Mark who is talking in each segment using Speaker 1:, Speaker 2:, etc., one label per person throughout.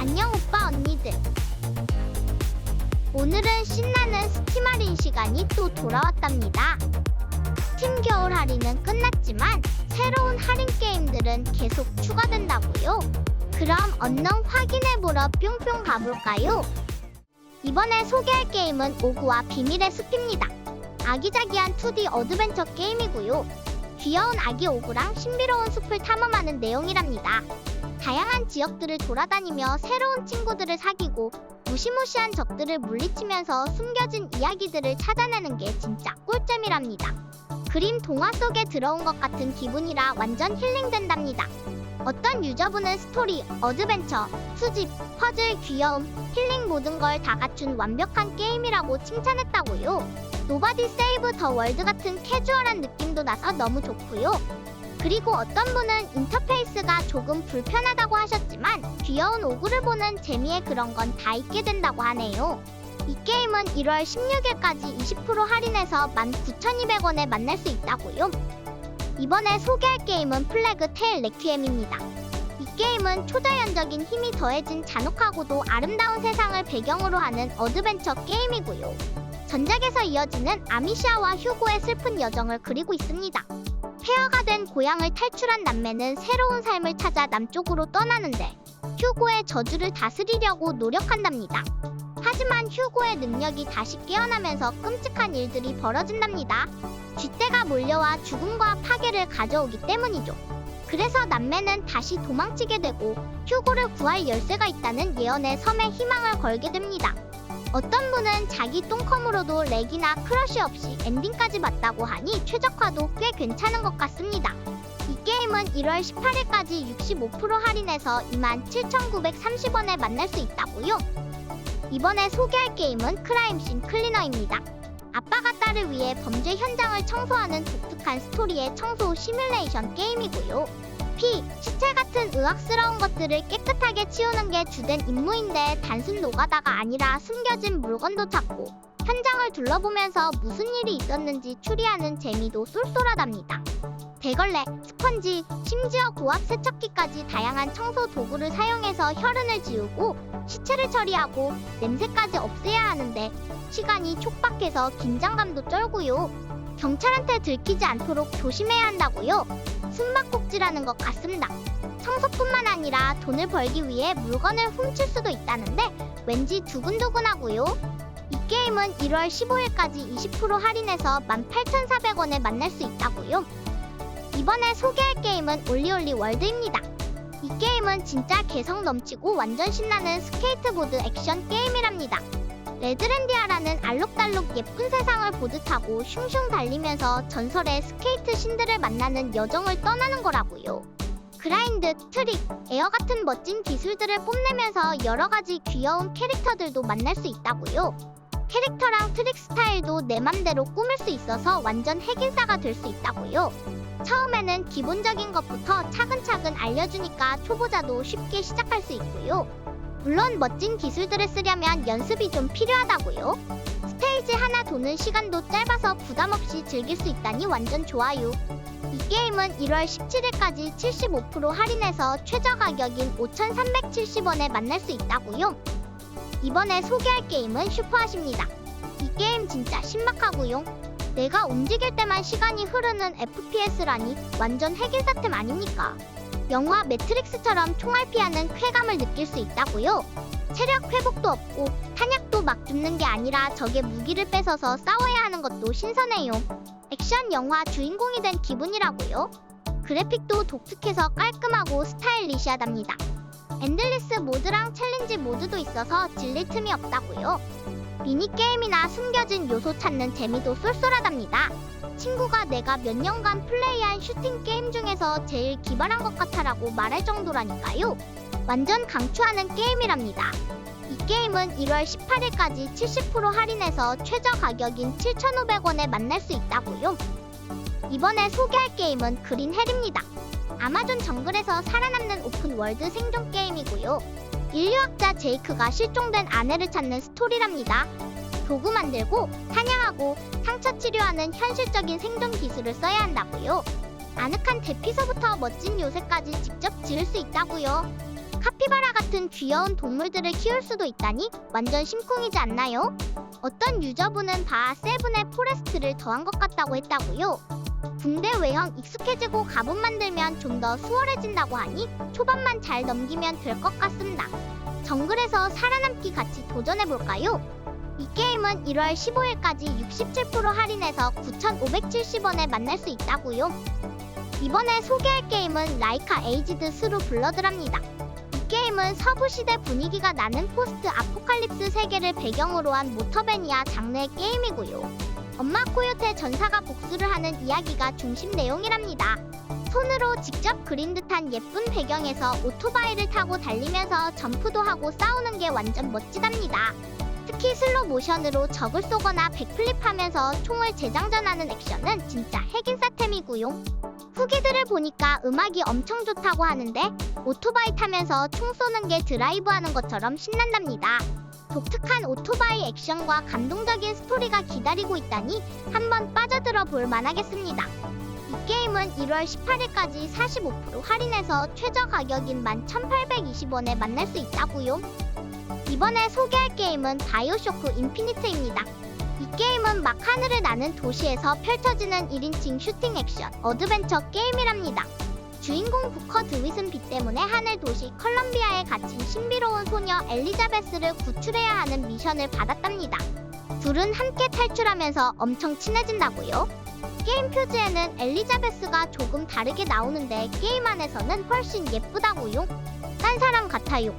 Speaker 1: 안녕 오빠 언니들. 오늘은 신나는 스팀 할인 시간이 또 돌아왔답니다. 스팀 겨울 할인은 끝났지만 새로운 할인 게임들은 계속 추가된다고요. 그럼 얼른 확인해보러 뿅뿅 가볼까요? 이번에 소개할 게임은 오그와 비밀의 숲입니다. 아기자기한 2D 어드벤처 게임이고요. 귀여운 아기 오그랑 신비로운 숲을 탐험하는 내용이랍니다. 다양한 지역들을 돌아다니며 새로운 친구들을 사귀고 무시무시한 적들을 물리치면서 숨겨진 이야기들을 찾아내는 게 진짜 꿀잼이랍니다. 그림 동화 속에 들어온 것 같은 기분이라 완전 힐링된답니다. 어떤 유저분은 스토리, 어드벤처, 수집, 퍼즐, 귀여움, 힐링 모든 걸 다 갖춘 완벽한 게임이라고 칭찬했다고요. 노바디 세이브 더 월드 같은 캐주얼한 느낌도 나서 너무 좋고요. 그리고 어떤 분은 인터페이스가 조금 불편하다고 하셨지만 귀여운 오그를 보는 재미에 그런 건 다 있게 된다고 하네요. 이 게임은 1월 16일까지 20% 할인해서 19,200원에 만날 수 있다고요. 이번에 소개할 게임은 플래그 테일 레퀴엠입니다. 이 게임은 초자연적인 힘이 더해진 잔혹하고도 아름다운 세상을 배경으로 하는 어드벤처 게임이고요. 전작에서 이어지는 아미시아와 휴고의 슬픈 여정을 그리고 있습니다. 폐허가 된 고향을 탈출한 남매는 새로운 삶을 찾아 남쪽으로 떠나는데 휴고의 저주를 다스리려고 노력한답니다. 하지만 휴고의 능력이 다시 깨어나면서 끔찍한 일들이 벌어진답니다. 쥐떼가 몰려와 죽음과 파괴를 가져오기 때문이죠. 그래서 남매는 다시 도망치게 되고 휴고를 구할 열쇠가 있다는 예언의 섬에 희망을 걸게 됩니다. 어떤 분은 자기 똥컴으로도 렉이나 크러쉬 없이 엔딩까지 봤다고 하니 최적화도 꽤 괜찮은 것 같습니다. 이 게임은 1월 18일까지 65% 할인해서 27,930원에 만날 수 있다고요. 이번에 소개할 게임은 크라임씬 클리너입니다. 아빠가 딸을 위해 범죄 현장을 청소하는 독특한 스토리의 청소 시뮬레이션 게임이고요. 시체 같은 의학스러운 것들을 깨끗하게 치우는 게 주된 임무인데 단순 노가다가 아니라 숨겨진 물건도 찾고 현장을 둘러보면서 무슨 일이 있었는지 추리하는 재미도 쏠쏠하답니다. 대걸레, 스펀지, 심지어 고압 세척기까지 다양한 청소 도구를 사용해서 혈흔을 지우고 시체를 처리하고 냄새까지 없애야 하는데 시간이 촉박해서 긴장감도 쩔고요. 경찰한테 들키지 않도록 조심해야 한다고요. 숨바꼭질하는 것 같습니다. 청소뿐만 아니라 돈을 벌기 위해 물건을 훔칠 수도 있다는데 왠지 두근두근하고요. 이 게임은 1월 15일까지 20% 할인해서 18,400원에 만날 수 있다고요. 이번에 소개할 게임은 올리올리 월드입니다. 이 게임은 진짜 개성 넘치고 완전 신나는 스케이트보드 액션 게임이랍니다. 레드랜디아라는 알록달록 예쁜 세상을 보드타고 슝슝 달리면서 전설의 스케이트 신들을 만나는 여정을 떠나는 거라고요. 그라인드, 트릭, 에어 같은 멋진 기술들을 뽐내면서 여러가지 귀여운 캐릭터들도 만날 수 있다고요. 캐릭터랑 트릭 스타일도 내 맘대로 꾸밀 수 있어서 완전 핵인싸가 될 수 있다고요. 처음에는 기본적인 것부터 차근차근 알려주니까 초보자도 쉽게 시작할 수 있고요. 물론 멋진 기술들을 쓰려면 연습이 좀 필요하다고요. 스테이지 하나 도는 시간도 짧아서 부담없이 즐길 수 있다니 완전 좋아요. 이 게임은 1월 17일까지 75% 할인해서 최저 가격인 5,370원에 만날 수 있다고요. 이번에 소개할 게임은 슈퍼핫입니다. 이 게임 진짜 신박하고요. 내가 움직일 때만 시간이 흐르는 FPS라니 완전 핵인싸템 아닙니까? 영화 매트릭스처럼 총알 피하는 쾌감을 느낄 수 있다고요. 체력 회복도 없고 탄약도 막 줍는 게 아니라 적의 무기를 뺏어서 싸워야 하는 것도 신선해요. 액션 영화 주인공이 된 기분이라고요. 그래픽도 독특해서 깔끔하고 스타일리시하답니다. 엔들리스 모드랑 챌린지 모드도 있어서 질릴 틈이 없다고요. 미니게임이나 숨겨진 요소 찾는 재미도 쏠쏠하답니다. 친구가 내가 몇 년간 플레이한 슈팅 게임 중에서 제일 기발한 것 같아라고 말할 정도라니까요. 완전 강추하는 게임이랍니다. 이 게임은 1월 18일까지 70% 할인해서 최저 가격인 7,500원에 만날 수 있다고요. 이번에 소개할 게임은 그린 헬입니다. 아마존 정글에서 살아남는 오픈월드 생존 게임이고요. 인류학자 제이크가 실종된 아내를 찾는 스토리랍니다. 도구 만들고 사냥하고 상처 치료하는 현실적인 생존 기술을 써야 한다고요. 아늑한 대피소부터 멋진 요새까지 직접 지을 수 있다고요. 카피바라 같은 같은 귀여운 동물들을 키울 수도 있다니 완전 심쿵이지 않나요? 어떤 유저분은 바하7에 포레스트를 더한 것 같다고 했다고요? 붕대 외형 익숙해지고 갑옷 만들면 좀 더 수월해진다고 하니 초반만 잘 넘기면 될 것 같습니다. 정글에서 살아남기 같이 도전해볼까요? 이 게임은 1월 15일까지 67% 할인해서 9,570원에 만날 수 있다고요. 이번에 소개할 게임은 라이카 에이지드 스루 블러드랍니다. 이 게임은 서부시대 분위기가 나는 포스트 아포칼립스 세계를 배경으로 한 모터베니아 장르의 게임이고요. 엄마 코요테 전사가 복수를 하는 이야기가 중심 내용이랍니다. 손으로 직접 그린 듯한 예쁜 배경에서 오토바이를 타고 달리면서 점프도 하고 싸우는 게 완전 멋지답니다. 특히 슬로 모션으로 적을 쏘거나 백플립하면서 총을 재장전하는 액션은 진짜 핵인싸템이고요. 후기들을 보니까 음악이 엄청 좋다고 하는데 오토바이 타면서 총 쏘는 게 드라이브하는 것처럼 신난답니다. 독특한 오토바이 액션과 감동적인 스토리가 기다리고 있다니 한번 빠져들어 볼 만하겠습니다. 이 게임은 1월 18일까지 45% 할인해서 최저 가격인 11,820원에 만날 수 있다고요. 이번에 소개할 게임은 바이오쇼크 인피니트입니다. 이 게임은 막 하늘을 나는 도시에서 펼쳐지는 1인칭 슈팅 액션 어드벤처 게임이랍니다. 주인공 부커 드윗은 비 때문에 하늘 도시 컬럼비아에 갇힌 신비로운 소녀 엘리자베스를 구출해야 하는 미션을 받았답니다. 둘은 함께 탈출하면서 엄청 친해진다고요. 게임 표지에는 엘리자베스가 조금 다르게 나오는데 게임 안에서는 훨씬 예쁘다고요. 딴 사람 같아요.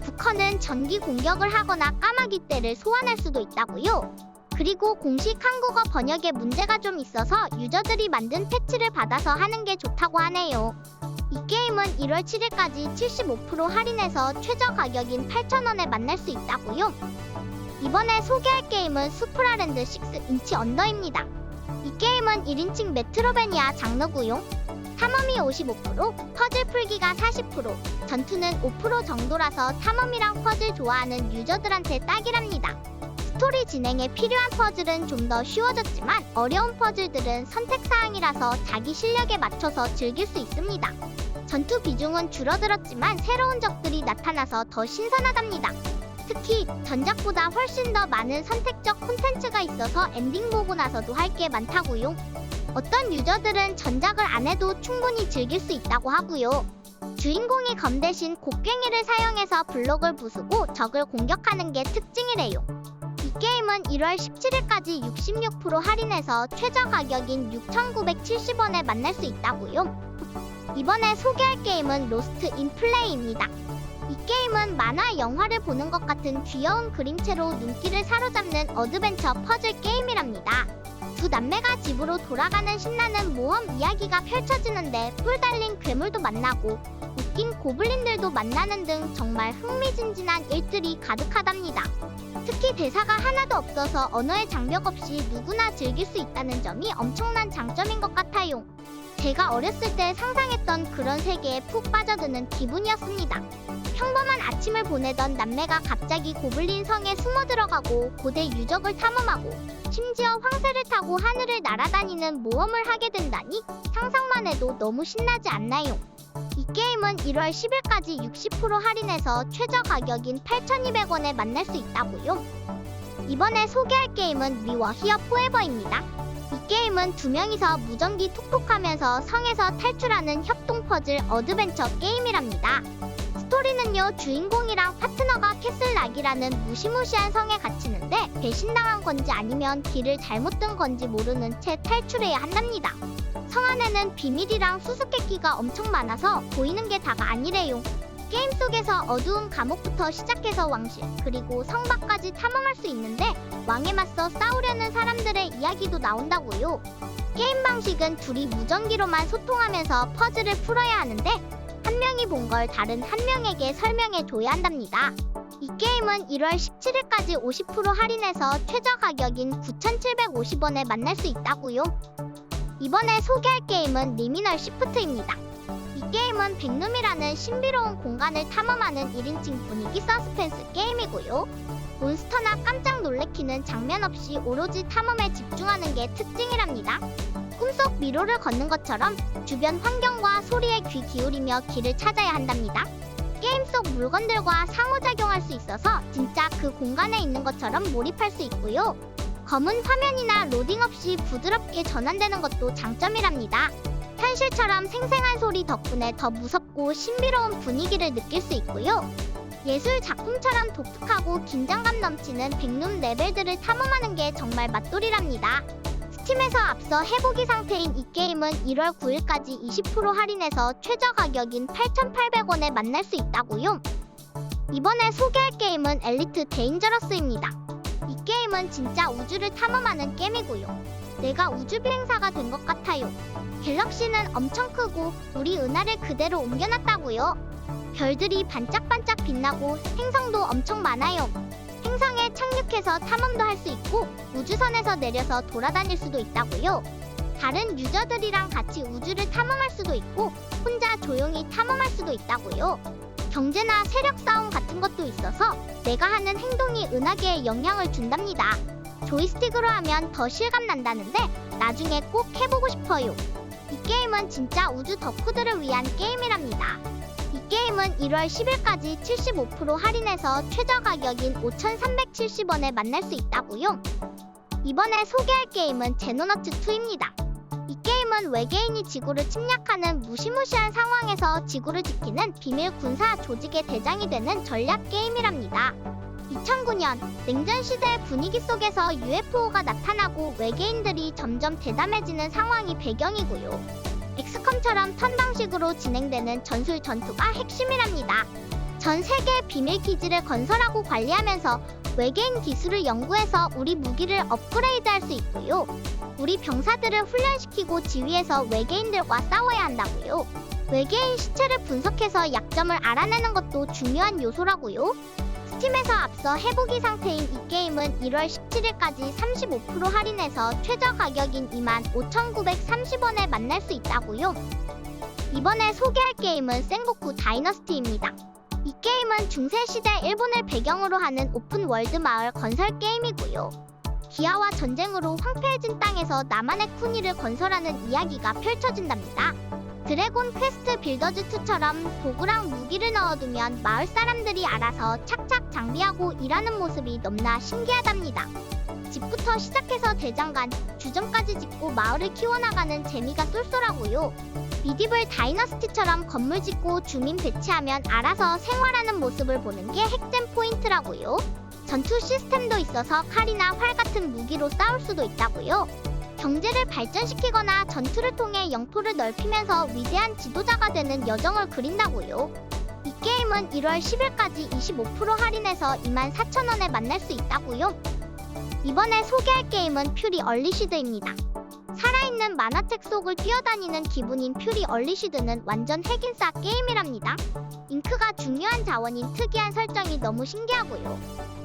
Speaker 1: 부커는 전기 공격을 하거나 까마귀 떼를 소환할 수도 있다고요. 그리고 공식 한국어 번역에 문제가 좀 있어서 유저들이 만든 패치를 받아서 하는 게 좋다고 하네요. 이 게임은 1월 7일까지 75% 할인해서 최저 가격인 8,000원에 만날 수 있다고요. 이번에 소개할 게임은 수프라랜드 6인치 언더입니다. 이 게임은 1인칭 메트로베니아 장르고요. 탐험이 55%, 퍼즐 풀기가 40%, 전투는 5% 정도라서 탐험이랑 퍼즐 좋아하는 유저들한테 딱이랍니다. 스토리 진행에 필요한 퍼즐은 좀 더 쉬워졌지만 어려운 퍼즐들은 선택사항이라서 자기 실력에 맞춰서 즐길 수 있습니다. 전투 비중은 줄어들었지만 새로운 적들이 나타나서 더 신선하답니다. 특히 전작보다 훨씬 더 많은 선택적 콘텐츠가 있어서 엔딩 보고 나서도 할 게 많다고요. 어떤 유저들은 전작을 안 해도 충분히 즐길 수 있다고 하고요. 주인공이 검 대신 곡괭이를 사용해서 블록을 부수고 적을 공격하는 게 특징이래요. 이 게임은 1월 17일까지 66% 할인해서 최저 가격인 6,970원에 만날 수 있다고요. 이번에 소개할 게임은 로스트 인 플레이입니다. 이 게임은 만화 영화를 보는 것 같은 귀여운 그림체로 눈길을 사로잡는 어드벤처 퍼즐 게임이랍니다. 두 남매가 집으로 돌아가는 신나는 모험 이야기가 펼쳐지는데 뿔 달린 괴물도 만나고 웃긴 고블린들도 만나는 등 정말 흥미진진한 일들이 가득하답니다. 특히 대사가 하나도 없어서 언어의 장벽 없이 누구나 즐길 수 있다는 점이 엄청난 장점인 것 같아요. 제가 어렸을 때 상상했던 그런 세계에 푹 빠져드는 기분이었습니다. 평범한 아침을 보내던 남매가 갑자기 고블린 성에 숨어 들어가고 고대 유적을 탐험하고 심지어 황새를 타고 하늘을 날아다니는 모험을 하게 된다니 상상만 해도 너무 신나지 않나요? 이 게임은 1월 10일까지 60% 할인해서 최저 가격인 8,200원에 만날 수 있다고요. 이번에 소개할 게임은 We Were Here Forever입니다. 이 게임은 두 명이서 무전기 톡톡하면서 성에서 탈출하는 협동 퍼즐 어드벤처 게임이랍니다. 스토리는요, 주인공이랑 파트너가 캐슬락이라는 무시무시한 성에 갇히는데 배신당한 건지 아니면 길을 잘못 든 건지 모르는 채 탈출해야 한답니다. 성 안에는 비밀이랑 수수께끼가 엄청 많아서 보이는 게 다가 아니래요. 게임 속에서 어두운 감옥부터 시작해서 왕실, 그리고 성 밖까지 탐험할 수 있는데 왕에 맞서 싸우려는 사람들의 이야기도 나온다고요. 게임 방식은 둘이 무전기로만 소통하면서 퍼즐을 풀어야 하는데 한 명이 본 걸 다른 한 명에게 설명해 줘야 한답니다. 이 게임은 1월 17일까지 50% 할인해서 최저 가격인 9,750원에 만날 수 있다고요. 이번에 소개할 게임은 리미널 시프트입니다. 이 게임은 백룸이라는 신비로운 공간을 탐험하는 1인칭 분위기 서스펜스 게임이고요. 몬스터나 깜짝 놀래키는 장면 없이 오로지 탐험에 집중하는 게 특징이랍니다. 꿈속 미로를 걷는 것처럼 주변 환경과 소리에 귀 기울이며 길을 찾아야 한답니다. 게임 속 물건들과 상호작용할 수 있어서 진짜 그 공간에 있는 것처럼 몰입할 수 있고요. 검은 화면이나 로딩 없이 부드럽게 전환되는 것도 장점이랍니다. 현실처럼 생생한 소리 덕분에 더 무섭고 신비로운 분위기를 느낄 수 있고요. 예술 작품처럼 독특하고 긴장감 넘치는 백룸 레벨들을 탐험하는 게 정말 맛돌이랍니다. 스팀에서 앞서 해보기 상태인 이 게임은 1월 9일까지 20% 할인해서 최저 가격인 8,800원에 만날 수 있다고요. 이번에 소개할 게임은 엘리트 데인저러스입니다. 이 게임은 진짜 우주를 탐험하는 게임이고요. 내가 우주 비행사가 된 것 같아요. 갤럭시는 엄청 크고 우리 은하를 그대로 옮겨놨다고요. 별들이 반짝반짝 빛나고 행성도 엄청 많아요. 행성에 착륙해서 탐험도 할 수 있고 우주선에서 내려서 돌아다닐 수도 있다고요. 다른 유저들이랑 같이 우주를 탐험할 수도 있고 혼자 조용히 탐험할 수도 있다고요. 경제나 세력 싸움 같은 것도 있어서 내가 하는 행동이 은하계에 영향을 준답니다. 조이스틱으로 하면 더 실감 난다는데 나중에 꼭 해보고 싶어요. 이 게임은 진짜 우주 덕후들을 위한 게임이랍니다. 이 게임은 1월 10일까지 75% 할인해서 최저 가격인 5,370원에 만날 수 있다고요. 이번에 소개할 게임은 제노너츠2입니다. 이 게임은 외계인이 지구를 침략하는 무시무시한 상황에서 지구를 지키는 비밀 군사 조직의 대장이 되는 전략 게임이랍니다. 2009년 냉전 시대의 분위기 속에서 UFO가 나타나고 외계인들이 점점 대담해지는 상황이 배경이고요. 엑스컴처럼 턴 방식으로 진행되는 전술 전투가 핵심이랍니다. 전 세계의 비밀 기지를 건설하고 관리하면서 외계인 기술을 연구해서 우리 무기를 업그레이드할 수 있고요. 우리 병사들을 훈련시키고 지휘해서 외계인들과 싸워야 한다고요. 외계인 시체를 분석해서 약점을 알아내는 것도 중요한 요소라고요. 스팀에서 앞서 해보기 상태인 이 게임은 1월 17일까지 35% 할인해서 최저 가격인 25,930원에 만날 수 있다고요. 이번에 소개할 게임은 센고쿠 다이너스티입니다. 이 게임은 중세시대 일본을 배경으로 하는 오픈월드 마을 건설 게임이고요. 기아와 전쟁으로 황폐해진 땅에서 나만의 쿠니를 건설하는 이야기가 펼쳐진답니다. 드래곤 퀘스트 빌더즈2처럼 도구랑 무기를 넣어두면 마을 사람들이 알아서 착착 장비하고 일하는 모습이 넘나 신기하답니다. 집부터 시작해서 대장간, 주점까지 짓고 마을을 키워나가는 재미가 쏠쏠하고요. 미디블 다이너스티처럼 건물 짓고 주민 배치하면 알아서 생활하는 모습을 보는 게 핵심 포인트라고요. 전투 시스템도 있어서 칼이나 활 같은 무기로 싸울 수도 있다고요. 경제를 발전시키거나 전투를 통해 영토를 넓히면서 위대한 지도자가 되는 여정을 그린다고요. 이 게임은 1월 10일까지 25% 할인해서 24,000원에 만날 수 있다고요. 이번에 소개할 게임은 퓨리 얼리시드입니다. 살아있는 만화책 속을 뛰어다니는 기분인 퓨리 얼리시드는 완전 핵인싸 게임이랍니다. 잉크가 중요한 자원인 특이한 설정이 너무 신기하고요.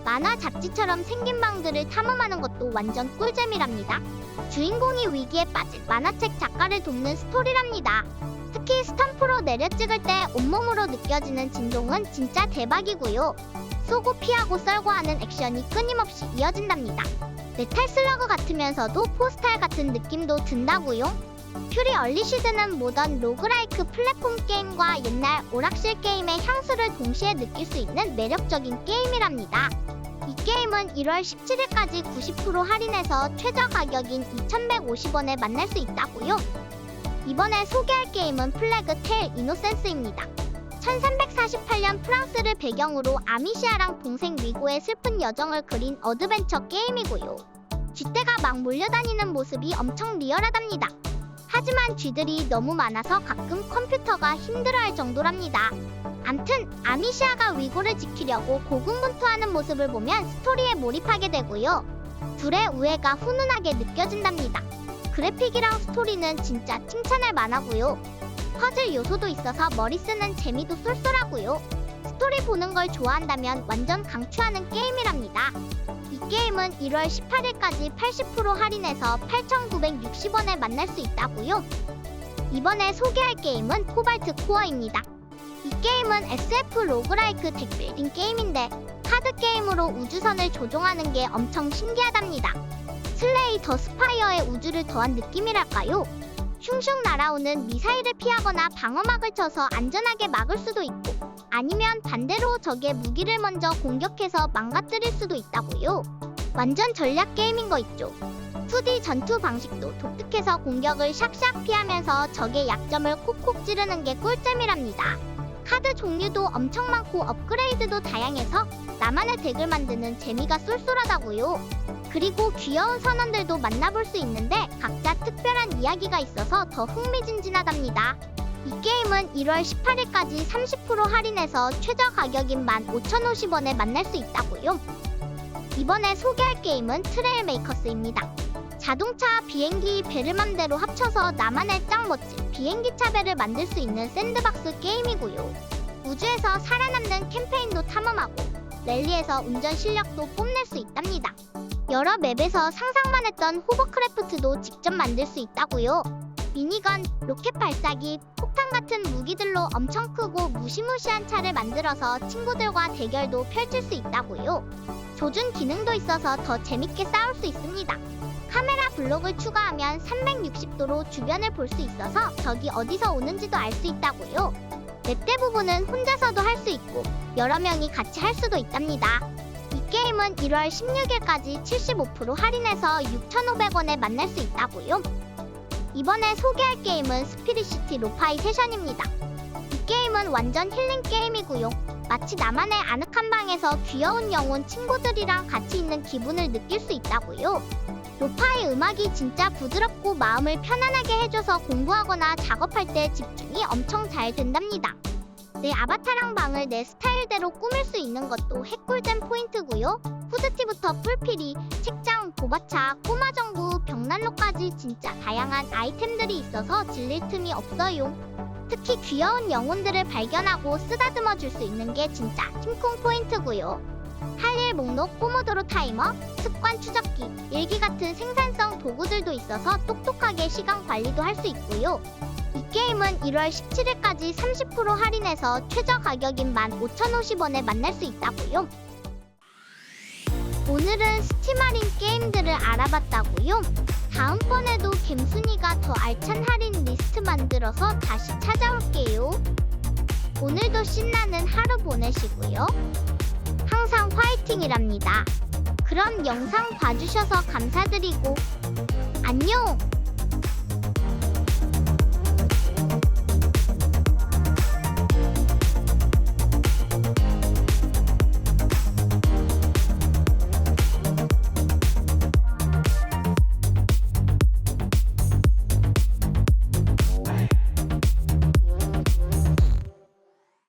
Speaker 1: 만화 잡지처럼 생긴 방들을 탐험하는 것도 완전 꿀잼이랍니다. 주인공이 위기에 빠진 만화책 작가를 돕는 스토리랍니다. 특히 스탬프로 내려 찍을 때 온몸으로 느껴지는 진동은 진짜 대박이고요. 쏘고 피하고 썰고 하는 액션이 끊임없이 이어진답니다. 메탈 슬러그 같으면서도 포스탈 같은 느낌도 든다고요. 퓨리 얼리시드는 모던 로그라이크 플랫폼 게임과 옛날 오락실 게임의 향수를 동시에 느낄 수 있는 매력적인 게임이랍니다. 이 게임은 1월 17일까지 90% 할인해서 최저 가격인 2,150원에 만날 수 있다고요. 이번에 소개할 게임은 플래그 테일 이노센스입니다. 1348년 프랑스를 배경으로 아미시아랑 동생 위고의 슬픈 여정을 그린 어드벤처 게임이고요. 쥐떼가 막 몰려다니는 모습이 엄청 리얼하답니다. 하지만 쥐들이 너무 많아서 가끔 컴퓨터가 힘들어할 정도랍니다. 암튼 아미시아가 위고를 지키려고 고군분투하는 모습을 보면 스토리에 몰입하게 되고요. 둘의 우애가 훈훈하게 느껴진답니다. 그래픽이랑 스토리는 진짜 칭찬할 만하고요. 퍼즐 요소도 있어서 머리 쓰는 재미도 쏠쏠하고요. 스토리 보는 걸 좋아한다면 완전 강추하는 게임이랍니다. 이 게임은 1월 18일까지 80% 할인해서 8,960원에 만날 수 있다고요. 이번에 소개할 게임은 코발트 코어입니다. 이 게임은 SF 로그라이크 덱빌딩 게임인데 카드 게임으로 우주선을 조종하는 게 엄청 신기하답니다. 슬레이 더 스파이어의 우주를 더한 느낌이랄까요? 슝슝 날아오는 미사일을 피하거나 방어막을 쳐서 안전하게 막을 수도 있고 아니면 반대로 적의 무기를 먼저 공격해서 망가뜨릴 수도 있다고요. 완전 전략 게임인 거 있죠. 2D 전투 방식도 독특해서 공격을 샥샥 피하면서 적의 약점을 콕콕 찌르는 게 꿀잼이랍니다. 카드 종류도 엄청 많고 업그레이드도 다양해서 나만의 덱을 만드는 재미가 쏠쏠하다고요. 그리고 귀여운 선원들도 만나볼 수 있는데 각자 특별한 이야기가 있어서 더 흥미진진하답니다. 이 게임은 1월 18일까지 30% 할인해서 최저 가격인 15,050원에 만날 수 있다고요. 이번에 소개할 게임은 트레일 메이커스입니다. 자동차, 비행기, 배를 맘대로 합쳐서 나만의 짱 멋진 비행기차 배를 만들 수 있는 샌드박스 게임이고요. 우주에서 살아남는 캠페인도 탐험하고 랠리에서 운전 실력도 뽐낼 수 있답니다. 여러 맵에서 상상만 했던 호버크래프트도 직접 만들 수 있다고요. 미니건, 로켓 발사기, 폭탄 같은 무기들로 엄청 크고 무시무시한 차를 만들어서 친구들과 대결도 펼칠 수 있다고요. 조준 기능도 있어서 더 재밌게 싸울 수 있습니다. 카메라 블록을 추가하면 360도로 주변을 볼 수 있어서 적이 어디서 오는지도 알 수 있다고요. 맵 대부분은 혼자서도 할 수 있고 여러 명이 같이 할 수도 있답니다. 이 게임은 1월 16일까지 75% 할인해서 6,500원에 만날 수 있다고요. 이번에 소개할 게임은 스피릿시티 로파이 세션입니다. 이 게임은 완전 힐링 게임이고요. 마치 나만의 아늑한 방에서 귀여운 영혼 친구들이랑 같이 있는 기분을 느낄 수 있다고요. 로파의 음악이 진짜 부드럽고 마음을 편안하게 해줘서 공부하거나 작업할 때 집중이 엄청 잘 된답니다. 내 아바타랑 방을 내 스타일대로 꾸밀 수 있는 것도 핵꿀잼 포인트고요. 후드티부터 풀피리, 책장, 도마차, 꼬마정구, 벽난로까지 진짜 다양한 아이템들이 있어서 질릴 틈이 없어요. 특히 귀여운 영혼들을 발견하고 쓰다듬어 줄 수 있는 게 진짜 심쿵 포인트고요. 할 일 목록, 포모도로 타이머, 습관 추적기, 일기 같은 생산성 도구들도 있어서 똑똑하게 시간 관리도 할 수 있고요. 이 게임은 1월 17일까지 30% 할인해서 최저 가격인 15,050원에 만날 수 있다고요. 오늘은 스팀 할인 게임들을 알아봤다고요. 다음번에도 갬순이가 더 알찬 할인 리스트 만들어서 다시 찾아올게요. 오늘도 신나는 하루 보내시고요. 항상 화이팅이랍니다. 그럼 영상 봐주셔서 감사드리고 안녕!